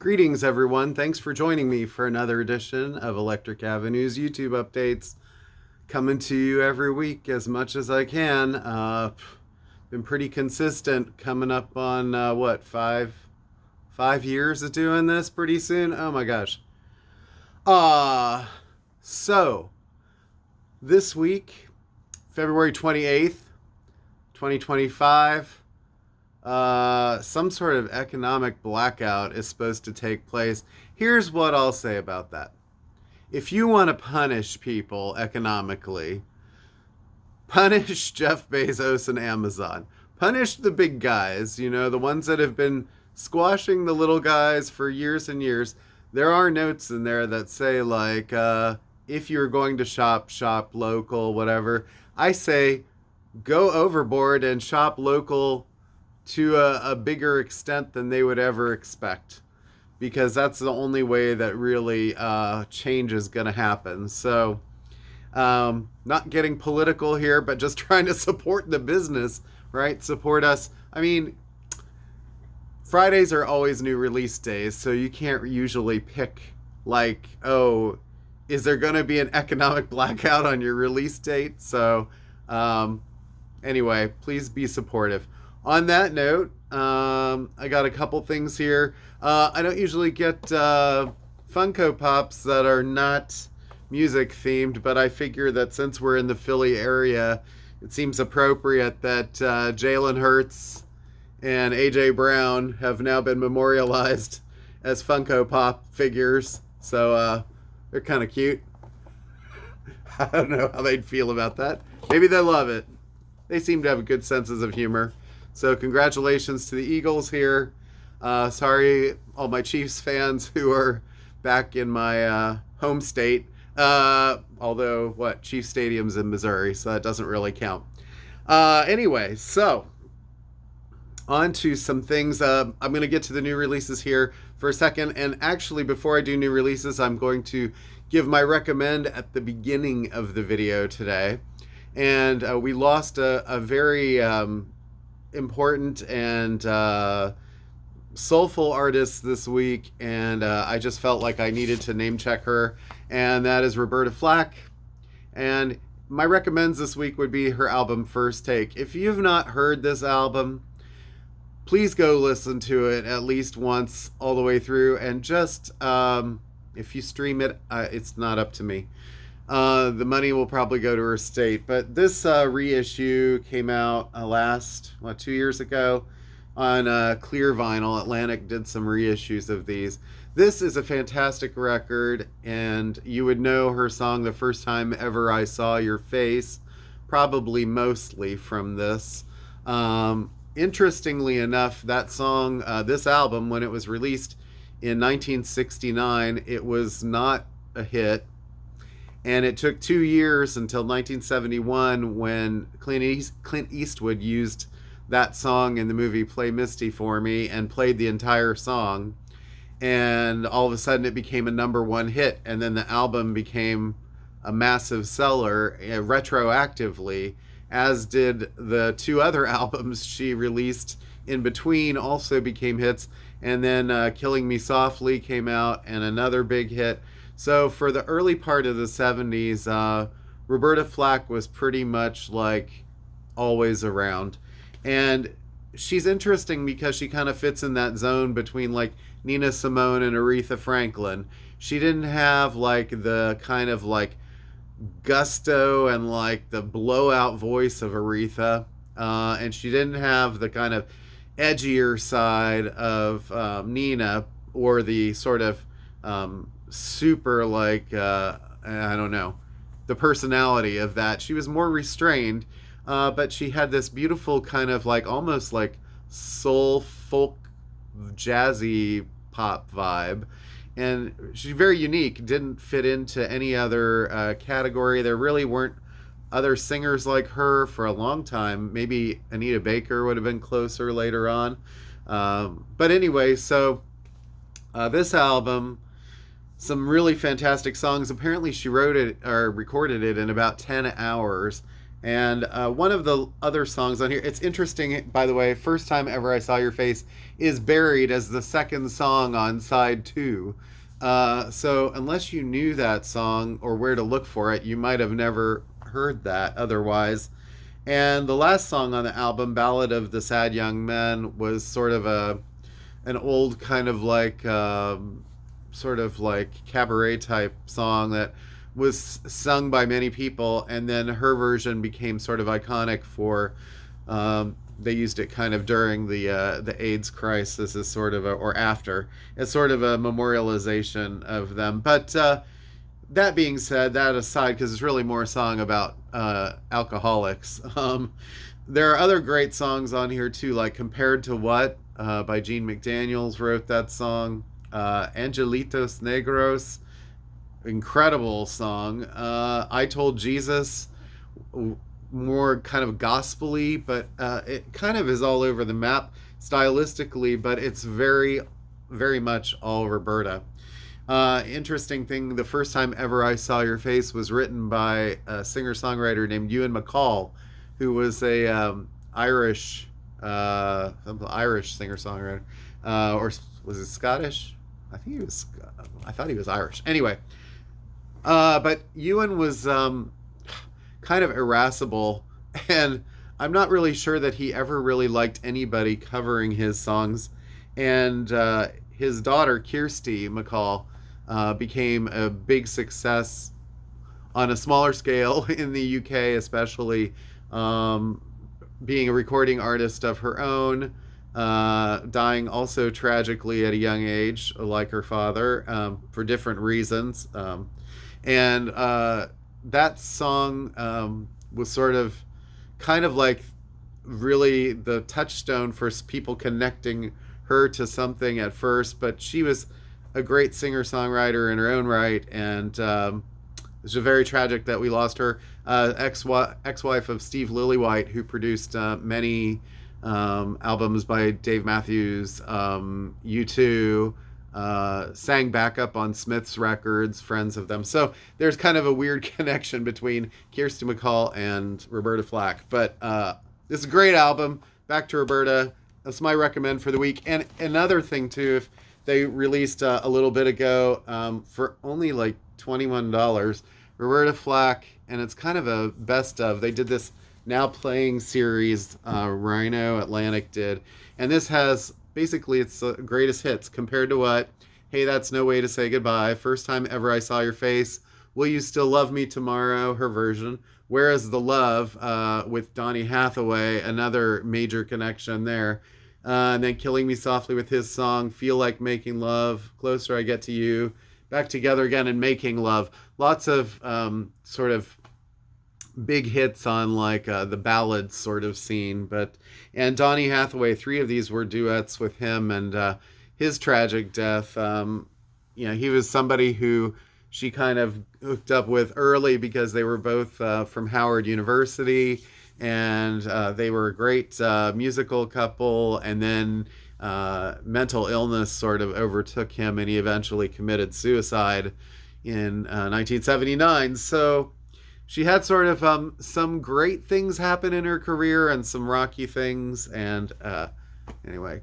Greetings, everyone. Thanks for joining me for another edition of Electric Avenue's YouTube updates. Coming to you every week as much as I can. Been pretty consistent. Coming up on five years of doing this pretty soon. Oh my gosh. So this week, February 28th, 2025. Some sort of economic blackout is supposed to take place. Here's what I'll say about that. If you want to punish people economically, punish Jeff Bezos and Amazon. Punish the big guys, the ones that have been squashing the little guys for years and years. There are notes in there that say, like, if you're going to shop local, whatever. I say go overboard and shop local to a bigger extent than they would ever expect, because that's the only way that really change is going to happen. So not getting political here, but just trying to support the business, right? Support us. I mean, Fridays are always new release days, so you can't usually pick like, oh, is there going to be an economic blackout on your release date? So anyway, please be supportive. On that note, I got a couple things here. I don't usually get Funko Pops that are not music themed, but I figure that since we're in the Philly area, it seems appropriate that Jalen Hurts and AJ Brown have now been memorialized as Funko Pop figures. So they're kind of cute. I don't know how they'd feel about that. Maybe they love it. They seem to have good senses of humor. So congratulations to the Eagles here. Sorry, all my Chiefs fans who are back in my home state. Although, Chiefs Stadium's in Missouri, so that doesn't really count. Anyway, so on to some things. I'm going to get to the new releases here for a second. And actually, before I do new releases, I'm going to give my recommend at the beginning of the video today. And we lost a very important and soulful artist this week, and I just felt like I needed to name check her, and that is Roberta Flack. And my recommends this week would be her album First Take. If you've not heard this album, please go listen to it at least once all the way through, and just if you stream it, it's not up to me. The money will probably go to her estate. But this reissue came out 2 years ago on clear vinyl. Atlantic did some reissues of these. This is a fantastic record, and you would know her song The First Time Ever I Saw Your Face, probably mostly from this. Interestingly enough, that song, this album, when it was released in 1969, it was not a hit. And it took 2 years until 1971 when Clint Eastwood used that song in the movie Play Misty for Me and played the entire song. And all of a sudden it became a #1 hit. And then the album became a massive seller retroactively, as did the 2 other albums she released in between, also became hits. And then Killing Me Softly came out, and another big hit. So for the early part of the 70s, Roberta Flack was pretty much like always around. And she's interesting because she kind of fits in that zone between like Nina Simone and Aretha Franklin. She didn't have like the kind of like gusto and like the blowout voice of Aretha. And she didn't have the kind of edgier side of Nina, or the sort of super like I don't know, the personality of that. She was more restrained, but she had this beautiful kind of like almost like soul folk jazzy pop vibe, and she's very unique. Didn't fit into any other category. There really weren't other singers like her for a long time. Maybe Anita Baker would have been closer later on, but anyway, so this album, some really fantastic songs. Apparently she wrote it or recorded it in about 10 hours, And one of the other songs on here, it's interesting, by the way, First Time Ever I Saw Your Face is buried as the second song on side two. So unless you knew that song or where to look for it, you might have never heard that otherwise. And the last song on the album, Ballad of the Sad Young Men, was sort of an old kind of like sort of like cabaret type song that was sung by many people, and then her version became sort of iconic for. They used it kind of during the AIDS crisis as sort of or after, as sort of a memorialization of them. But that being said, that aside, because it's really more a song about alcoholics. There are other great songs on here too, like "Compared to What" by Gene McDaniels wrote that song. Angelitos Negros, incredible song. I Told Jesus, more kind of gospel-y, but it kind of is all over the map stylistically, but it's very, very much all Roberta. Interesting thing, The First Time Ever I Saw Your Face was written by a singer-songwriter named Ewan MacColl, who was a Irish singer-songwriter. Or was it Scottish? I thought he was Irish. Anyway, but Ewan was kind of irascible, and I'm not really sure that he ever really liked anybody covering his songs. And his daughter, Kirsty MacColl, became a big success on a smaller scale in the UK, especially being a recording artist of her own, dying also tragically at a young age, like her father, for different reasons. And that song was sort of kind of like really the touchstone for people connecting her to something at first, but she was a great singer-songwriter in her own right, and it's very tragic that we lost her. Ex-wife of Steve Lillywhite, who produced many albums by Dave Matthews, U2, sang backup on Smith's records, friends of them. So there's kind of a weird connection between Kirsty MacColl and Roberta Flack. But this is a great album. Back to Roberta. That's my recommend for the week. And another thing, too, if they released a little bit ago for only like $21, Roberta Flack, and it's kind of a best of. They did this Now Playing series, Rhino Atlantic did. And this has, basically, it's the greatest hits. Compared to What? Hey, That's No Way to Say Goodbye. First Time Ever I Saw Your Face. Will You Still Love Me Tomorrow? Her version. Where Is the Love? With Donny Hathaway. Another major connection there. And then Killing Me Softly with his song. Feel Like Making Love. Closer I Get to You. Back Together Again and Making Love. Lots of sort of big hits on like the ballad sort of scene. And Donny Hathaway, 3 of these were duets with him, and his tragic death. He was somebody who she kind of hooked up with early because they were both from Howard University, and they were a great musical couple, and then mental illness sort of overtook him, and he eventually committed suicide in 1979. So she had sort of some great things happen in her career and some rocky things. And anyway,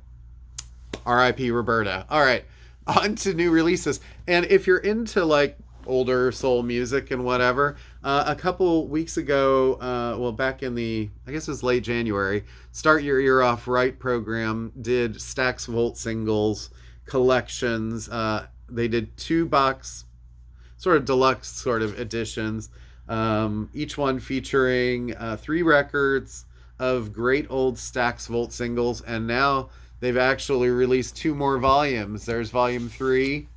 R.I.P. Roberta. All right, on to new releases. And if you're into like older soul music and whatever, a couple weeks ago, back in I guess it was late January, Start Your Ear Off Right program did Stax Volt singles collections. They did 2-box sort of deluxe sort of editions, each one featuring 3 records of great old Stax Volt singles, and now they've actually released 2 more volumes. There's volume 3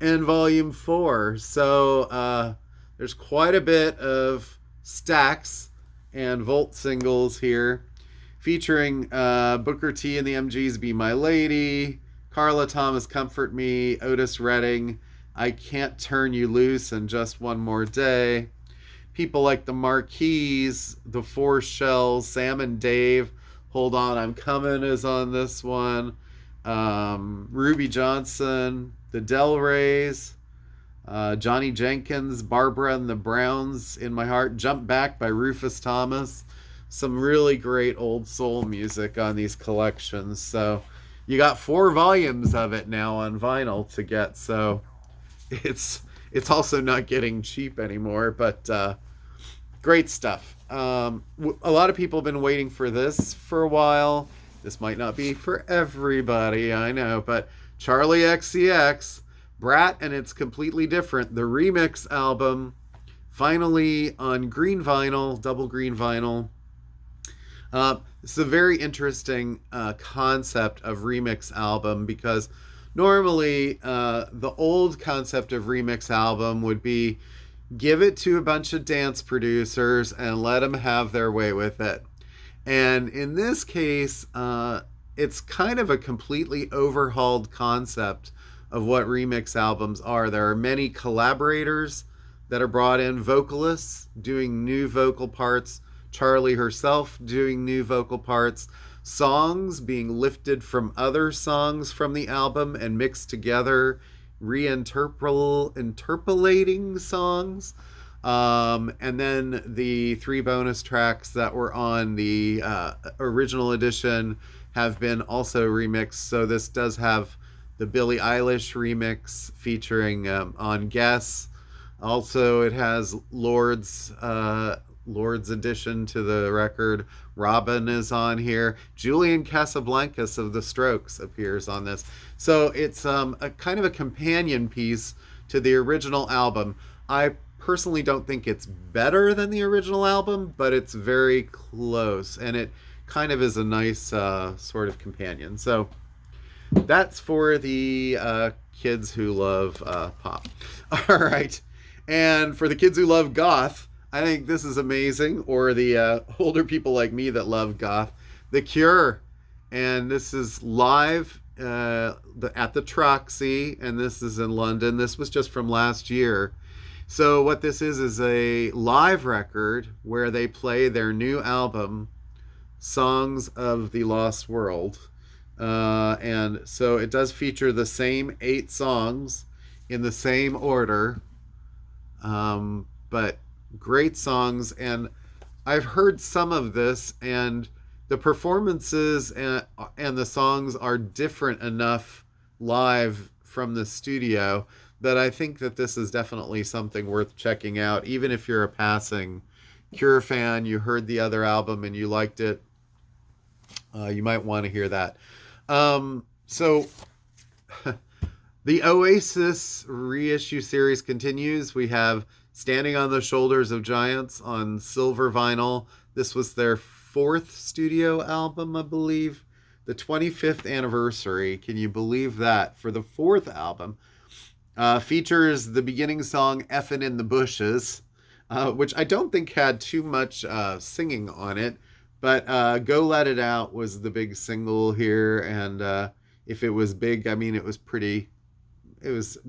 and volume 4. So there's quite a bit of Stax and Volt singles here, featuring Booker T and the MGs' Be My Lady, Carla Thomas, Comfort Me, Otis Redding, I Can't Turn You Loose, and Just One More Day. People like the Marquis, the Four Shells, Sam and Dave, Hold On, I'm Coming is on this one. Ruby Johnson, the Del Reys, Johnny Jenkins, Barbara and the Browns, In My Heart, Jump Back by Rufus Thomas. Some really great old soul music on these collections. So you got 4 volumes of it now on vinyl to get. So it's it's also not getting cheap anymore, but great stuff. A lot of people have been waiting for this for a while. This might not be for everybody, I know, but Charli XCX, Brat, and it's completely different. The remix album, finally on green vinyl, double green vinyl. It's a very interesting concept of remix album because normally the old concept of remix album would be give it to a bunch of dance producers and let them have their way with it. And in this case, it's kind of a completely overhauled concept of what remix albums are. There are many collaborators that are brought in, vocalists doing new vocal parts, Charli herself doing new vocal parts, songs being lifted from other songs from the album and mixed together, interpolating songs. And then the 3 bonus tracks that were on the original edition have been also remixed. So this does have the Billie Eilish remix featuring on Guess. Also, it has Lord's addition to the record. Robin is on here. Julian Casablancas of The Strokes appears on this. So it's a kind of a companion piece to the original album. I personally don't think it's better than the original album, but it's very close, and it kind of is a nice sort of companion. So that's for the kids who love pop. All right. And for the kids who love goth, I think this is amazing, or the older people like me that love goth, The Cure. And this is live at the Troxy, and this is in London. This was just from last year. So what this is a live record where they play their new album, Songs of the Lost World. And so it does feature the same 8 songs in the same order, but great songs. And I've heard some of this, and the performances and the songs are different enough live from the studio that I think that this is definitely something worth checking out. Even if you're a passing Cure fan, you heard the other album and you liked it, you might want to hear that. So the Oasis reissue series continues. We have Standing on the Shoulders of Giants on silver vinyl. This was their 4th studio album, I believe. The 25th anniversary. Can you believe that? For the 4th album. Features the beginning song Effin' in the Bushes, which I don't think had too much singing on it. But Go Let It Out was the big single here. And if it was big, I mean, it was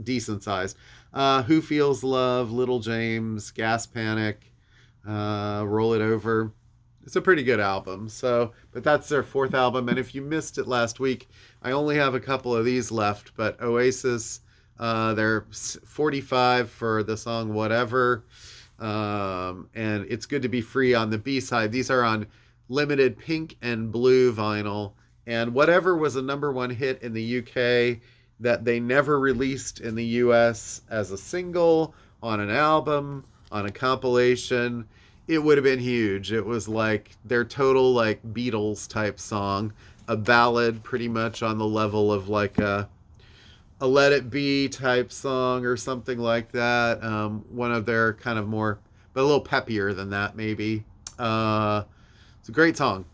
decent sized. Who Feels Love, Little James, Gas Panic, Roll It Over. It's a pretty good album. So, but that's their 4th album. And if you missed it last week, I only have a couple of these left. But Oasis, they're 45 for the song Whatever. And It's Good to Be Free on the B-side. These are on limited pink and blue vinyl. And Whatever was a #1 hit in the UK that they never released in the US as a single, on an album, on a compilation. It would have been huge. It was like their total like Beatles type song, a ballad pretty much on the level of like a Let It Be type song or something like that. One of their kind of more, but a little peppier than that maybe. It's a great song.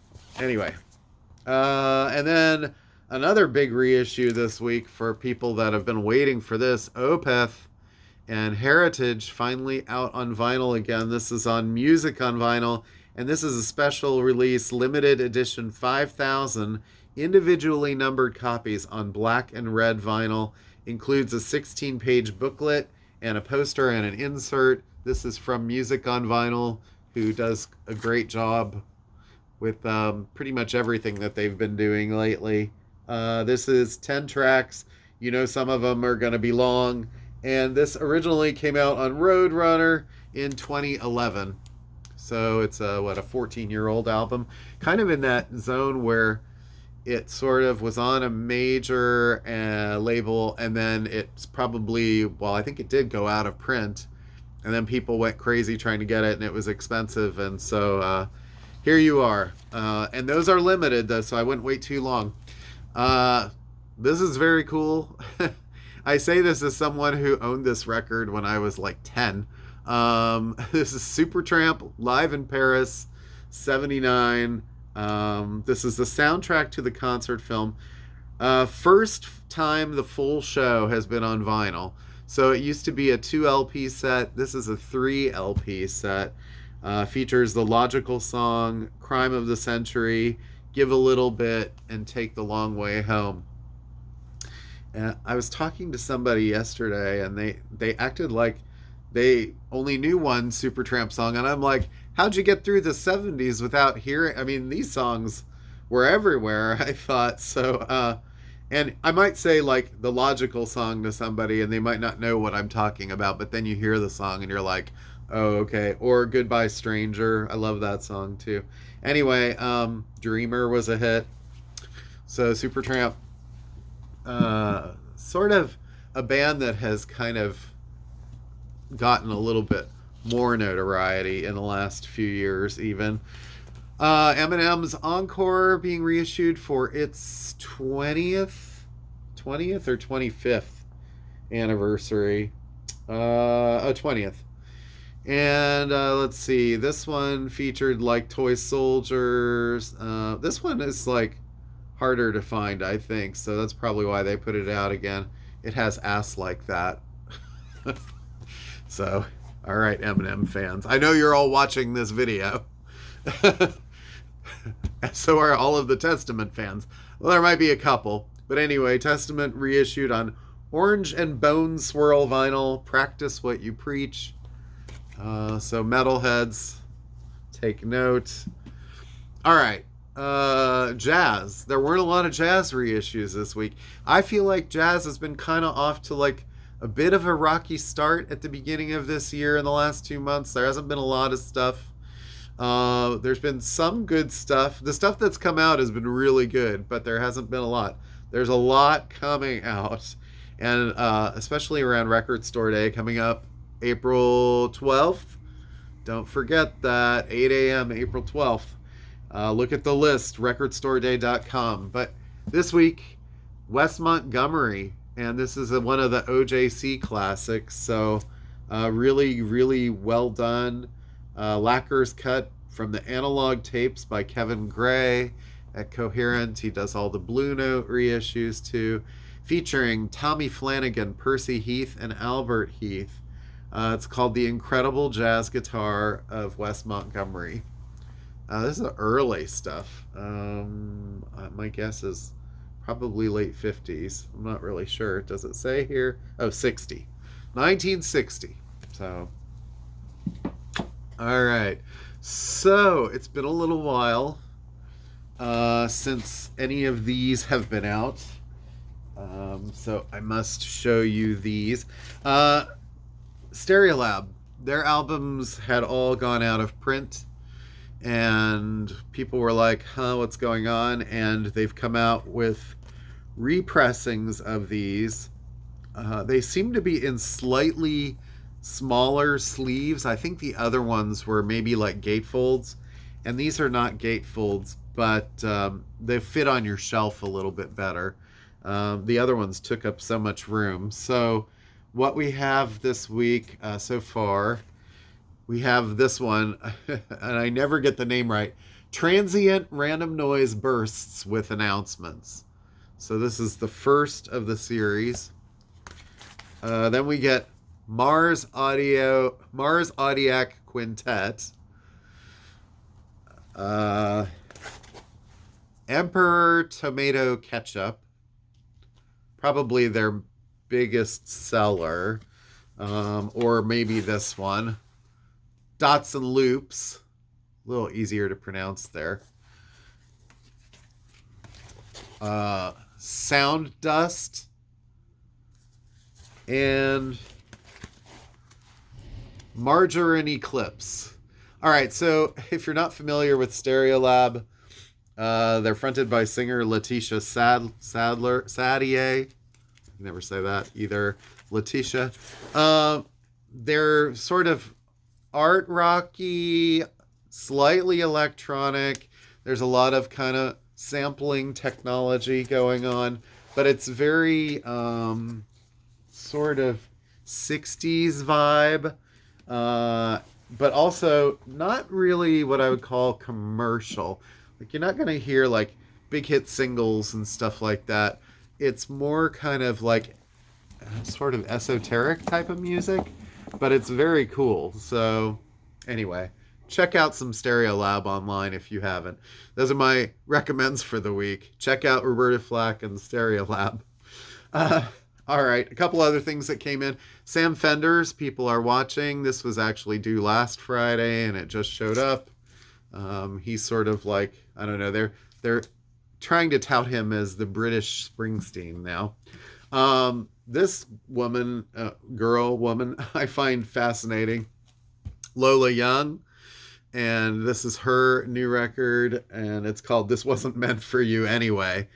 Anyway, and then another big reissue this week for people that have been waiting for this, Opeth and Heritage finally out on vinyl again. This is on Music on Vinyl, and this is a special release, limited edition, 5,000 individually numbered copies on black and red vinyl. Includes a 16-page booklet and a poster and an insert. This is from Music on Vinyl, who does a great job with pretty much everything that they've been doing lately. This is 10 tracks. You know, some of them are going to be long, And this originally came out on Roadrunner in 2011. So it's a 14-year-old album, kind of in that zone where it sort of was on a major label, and then it's probably, well, I think it did go out of print, and then people went crazy trying to get it, and it was expensive, and so here you are. And those are limited, though, so I wouldn't wait too long. This is very cool. I say this as someone who owned this record when I was like 10. This is Supertramp live in Paris, 79. This is the soundtrack to the concert film. First time the full show has been on vinyl. So it used to be a 2 LP set. This is a 3 LP set. Features the logical song, Crime of the Century, Give a Little Bit, and Take the Long Way Home. And I was talking to somebody yesterday, and they acted like they only knew one Supertramp song, and I'm like, how'd you get through the 70s without hearing? I mean, these songs were everywhere, I thought. So, and I might say like the logical song to somebody, and they might not know what I'm talking about, but then you hear the song and you're like, oh, okay. Or Goodbye Stranger. I love that song too. Anyway, Dreamer was a hit. So Supertramp, sort of a band that has kind of gotten a little bit more notoriety in the last few years even. Eminem's Encore being reissued for its 20th or 25th anniversary. 20th. And let's see, this one featured like Toy Soldiers. This one is like harder to find, I think, so that's probably why they put it out again. It has Ass Like That. So, all right, Eminem fans, I know you're all watching this video. So are all of the Testament fans. Well, there might be a couple, but anyway, Testament reissued on Orange and Bone Swirl vinyl. Practice what you preach. So metalheads, take note. All right, jazz. There weren't a lot of jazz reissues this week. I feel like jazz has been kind of off to like a bit of a rocky start at the beginning of this year. In the last 2 months, there hasn't been a lot of stuff. There's been some good stuff. The stuff that's come out has been really good, but there hasn't been a lot. There's a lot coming out, and especially around Record Store Day coming up April 12th. Don't forget that, 8 a.m. April 12th. Look at the list, recordstoreday.com. But this week, Wes Montgomery, and this is one of the OJC classics, so really, really well done. Lacquer's cut from the analog tapes by Kevin Gray at Coherent. He does all the Blue Note reissues too, featuring Tommy Flanagan, Percy Heath, and Albert Heath. It's called The Incredible Jazz Guitar of Wes Montgomery. This is early stuff. My guess is probably late 50s. I'm not really sure. Does it say here? Oh, 60. 1960. So, all right. So, it's been a little while since any of these have been out. So, I must show you these. Stereolab, their albums had all gone out of print, and people were like, what's going on? And they've come out with repressings of these. They seem to be in slightly smaller sleeves. I think the other ones were maybe like gatefolds, and these are not gatefolds, but they fit on your shelf a little bit better. The other ones took up so much room. So what we have this week so far, we have this one, and I never get the name right, Transient Random Noise Bursts with Announcements. So this is the first of the series. Then we get Mars Audiac Quintet, Emperor Tomato Ketchup, probably their biggest seller, or maybe this one, Dots and Loops, a little easier to pronounce there, Sound Dust, and Margarine Eclipse. All right, so if you're not familiar with Stereolab, they're fronted by singer Letitia Sadier. You never say that either, Letitia. They're sort of art rocky, slightly electronic. There's a lot of kind of sampling technology going on, but it's very sort of 60s vibe, but also not really what I would call commercial. Like, you're not going to hear like big hit singles and stuff like that. It's more kind of like sort of esoteric type of music, but it's very cool. So, anyway, check out some Stereolab online if you haven't. Those are my recommends for the week. Check out Roberta Flack and Stereolab. All right, a couple other things that came in. Sam Fender's People Are Watching. This was actually due last Friday, and it just showed up. He's sort of like, I don't know, they're trying to tout him as the British Springsteen now. This woman, woman, I find fascinating. Lola Young, and this is her new record, and it's called This Wasn't Meant for You Anyway,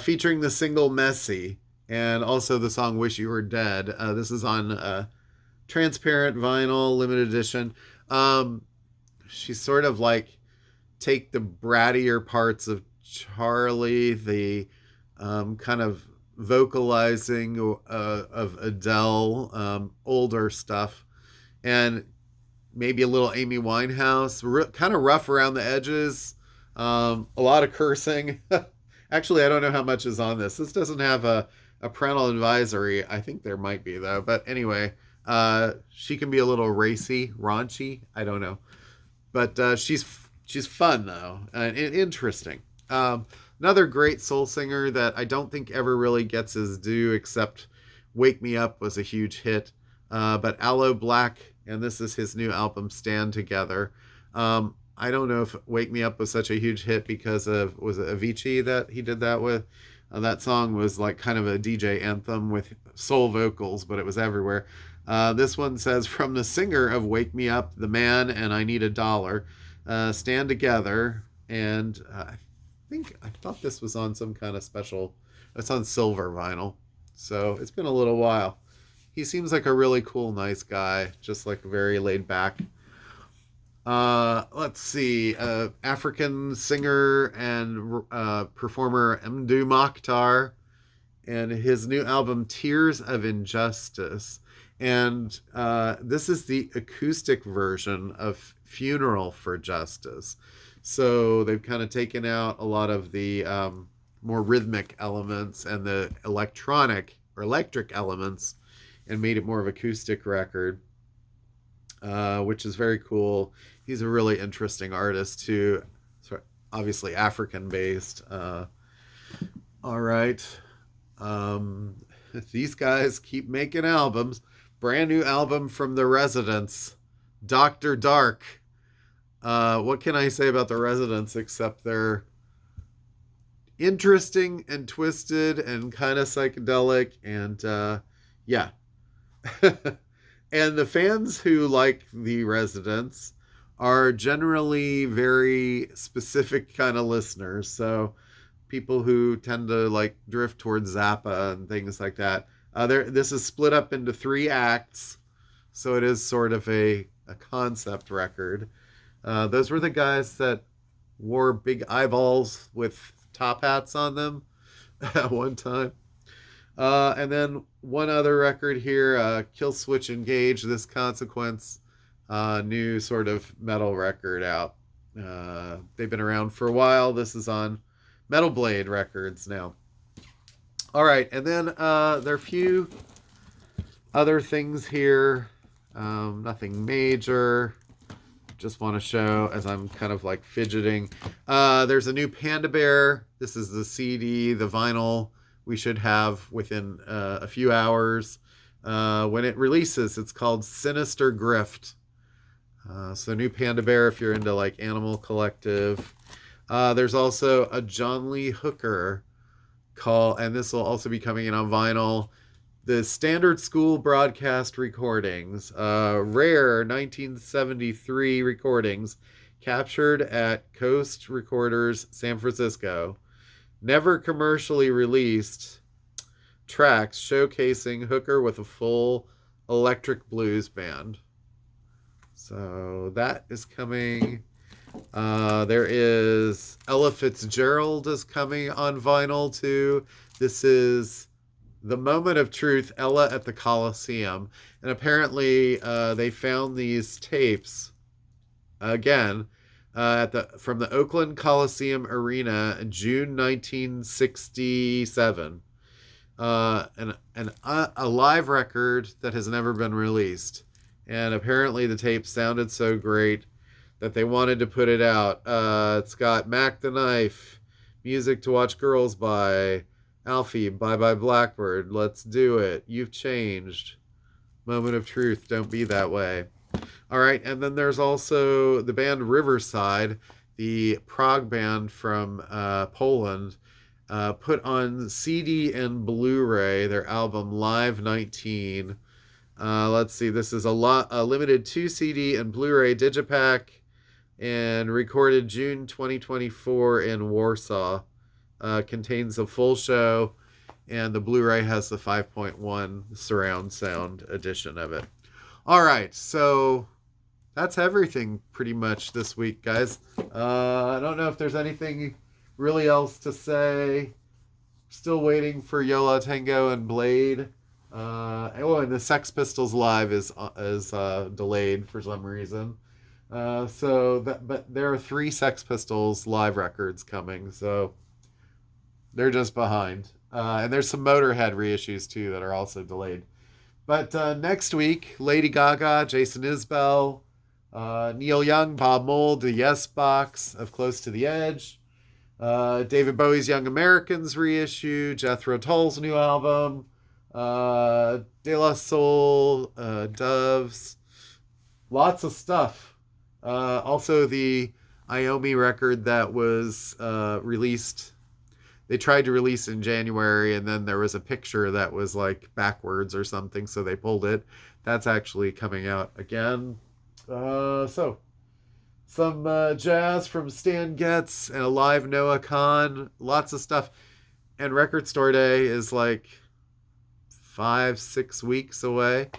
featuring the single Messy, and also the song Wish You Were Dead. This is on transparent vinyl, limited edition. She's sort of like take the brattier parts of Charli, the kind of vocalizing of Adele, older stuff, and maybe a little Amy Winehouse, kind of rough around the edges, a lot of cursing. Actually, I don't know how much is on this. This doesn't have a parental advisory. I think there might be, though. But anyway, she can be a little racy, raunchy. I don't know. But she's fun, though, and interesting. Another great soul singer that I don't think ever really gets his due, except Wake Me Up was a huge hit. But Aloe Black, and this is his new album, Stand Together. I don't know if Wake Me Up was such a huge hit because of, was it Avicii that he did that with? That song was like kind of a DJ anthem with soul vocals, but it was everywhere. This one says, from the singer of Wake Me Up, the man, and I Need a Dollar, Stand Together. And I thought this was on some kind of special, it's on silver vinyl. So it's been a little while. He seems like a really cool, nice guy, just like very laid back. Let's see, African singer and performer Mdu Mokhtar, and his new album Tears of Injustice. And this is the acoustic version of Funeral for Justice. So they've kind of taken out a lot of the more rhythmic elements and the electronic or electric elements and made it more of an acoustic record, which is very cool. He's a really interesting artist too, obviously African based. All right. These guys keep making albums. Brand new album from The Residents, Dr. Dark. What can I say about The Residents except they're interesting and twisted and kind of psychedelic, and yeah. And the fans who like The Residents are generally very specific kind of listeners. So people who tend to like drift towards Zappa and things like that. This is split up into 3 acts, so it is sort of a concept record. Those were the guys that wore big eyeballs with top hats on them at one time. And then one other record here, Kill Switch Engage, This Consequence, new sort of metal record out. They've been around for a while. This is on Metal Blade Records now. All right, and then there are a few other things here. Nothing major. Just want to show as I'm kind of like fidgeting. There's a new Panda Bear. This is the CD, the vinyl we should have within a few hours. When it releases, it's called Sinister Grift. So new Panda Bear if you're into like Animal Collective. There's also a John Lee Hooker call, and this will also be coming in on vinyl. The standard school broadcast recordings, rare 1973 recordings captured at Coast Recorders, San Francisco. Never commercially released tracks showcasing Hooker with a full electric blues band. So that is coming. There is Ella Fitzgerald is coming on vinyl too. This is The Moment of Truth, Ella at the Coliseum. And apparently they found these tapes again from the Oakland Coliseum Arena in June 1967. A live record that has never been released. And apparently the tape sounded so great that they wanted to put it out. It's got Mac the Knife, Music to Watch Girls By, Alfie, Bye Bye Blackbird, Let's Do It, You've Changed, Moment of Truth, Don't Be That Way. All right, and then there's also the band Riverside, the prog band from Poland, put on CD and Blu-ray their album Live 19. Let's see, this is a limited 2 CD and Blu-ray digipack, and recorded June 2024 in Warsaw. Contains a full show, and the Blu-ray has the 5.1 surround sound edition of it. All right, so that's everything pretty much this week, guys. I don't know if there's anything really else to say. Still waiting for Yola Tango and Blade. And the Sex Pistols Live is delayed for some reason. But there are 3 Sex Pistols live records coming, so they're just behind. And there's some Motorhead reissues too that are also delayed. But next week, Lady Gaga, Jason Isbell, Neil Young, Bob Mould, the Yes Box of Close to the Edge, David Bowie's Young Americans reissue, Jethro Tull's new album, De La Soul, Doves, lots of stuff. Also the Iommi record that was released. They tried to release in January, and then there was a picture that was like backwards or something, so they pulled it. That's actually coming out again. So some jazz from Stan Getz and a live Noah Khan. Lots of stuff. And Record Store Day is like 5-6 weeks away.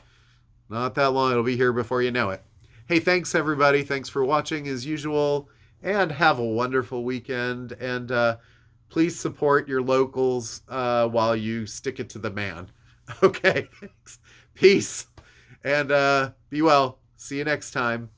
Not that long. It'll be here before you know it. Hey, thanks everybody. Thanks for watching as usual, and have a wonderful weekend. And please support your locals while you stick it to the man. Okay, thanks. Peace, and be well. See you next time.